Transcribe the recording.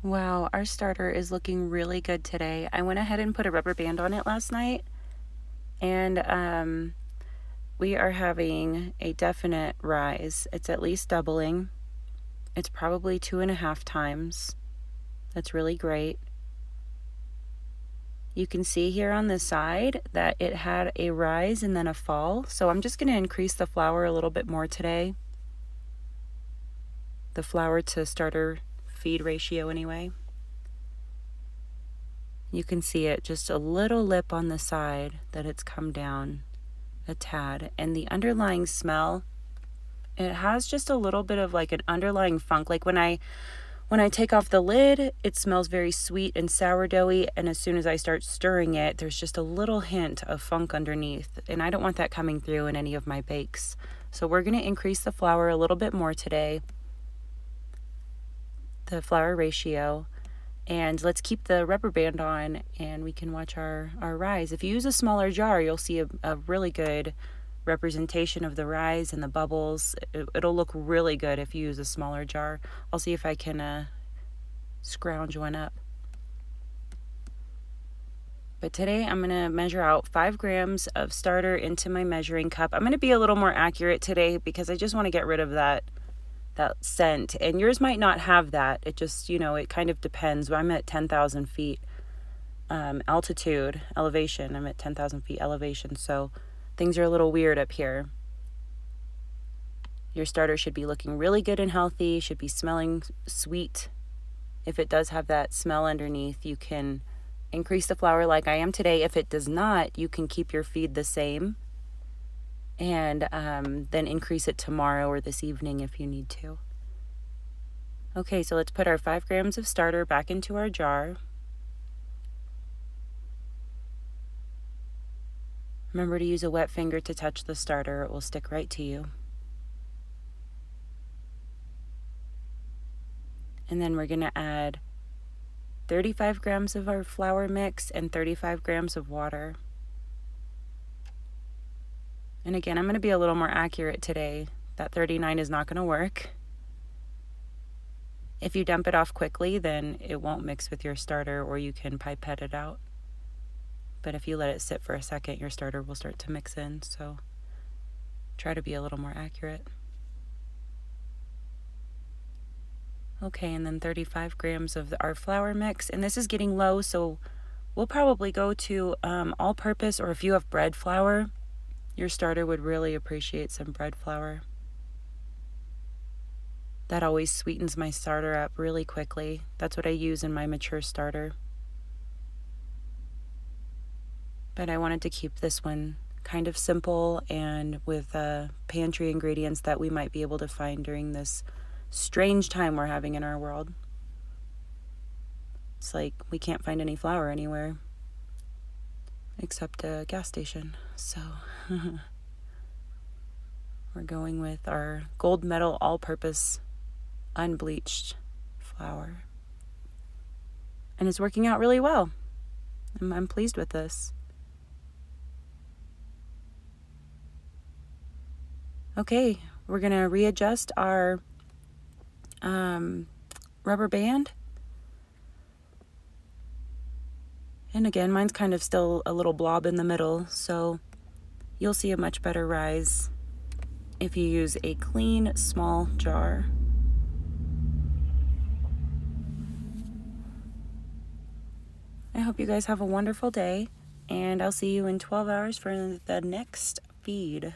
Wow, our starter is looking really good today. I went ahead and put a rubber band on it last night, and we are having a definite rise. It's at least doubling. It's probably 2.5 times. That's really great. You can see here on the side that it had a rise and then a fall. So I'm just going to increase the flour a little bit more today. The flour to starter feed ratio anyway. You can see it just a little lip on the side that it's come down a tad. And the underlying smell, it has just a little bit of like an underlying funk. Like when I take off the lid, it smells very sweet and sourdoughy, and as soon as I start stirring it, there's just a little hint of funk underneath, and I don't want that coming through in any of my bakes. So we're going to increase the flour a little bit more today, the flour ratio, and let's keep the rubber band on and we can watch our rise. If you use a smaller jar, you'll see a really good representation of the rise and the bubbles. It'll look really good if you use a smaller jar. I'll see if I can scrounge one up. But today I'm going to measure out 5 grams of starter into my measuring cup. I'm going to be a little more accurate today because I just want to get rid of that scent. And yours might not have that. It just, it kind of depends. I'm at 10,000 feet elevation. I'm at 10,000 feet elevation. So things are a little weird up here. Your starter should be looking really good and healthy, should be smelling sweet. If it does have that smell underneath, you can increase the flour like I am today. If it does not, you can keep your feed the same and then increase it tomorrow or this evening if you need to. Okay, so let's put our 5 grams of starter back into our jar. Remember to use a wet finger to touch the starter. It will stick right to you. And then we're going to add 35 grams of our flour mix and 35 grams of water. And again, I'm going to be a little more accurate today. That 39 is not going to work. If you dump it off quickly, then it won't mix with your starter, or you can pipette it out. But if you let it sit for a second, your starter will start to mix in. So try to be a little more accurate. Okay, and then 35 grams of our flour mix. And this is getting low, so we'll probably go to all-purpose, or if you have bread flour, your starter would really appreciate some bread flour. That always sweetens my starter up really quickly. That's what I use in my mature starter. But I wanted to keep this one kind of simple and with pantry ingredients that we might be able to find during this strange time we're having in our world. It's like we can't find any flour anywhere except a gas station. So we're going with our gold medal all-purpose unbleached flour. And it's working out really well. I'm pleased with this. Okay, we're going to readjust our rubber band. And again, mine's kind of still a little blob in the middle, so you'll see a much better rise if you use a clean, small jar. I hope you guys have a wonderful day, and I'll see you in 12 hours for the next feed.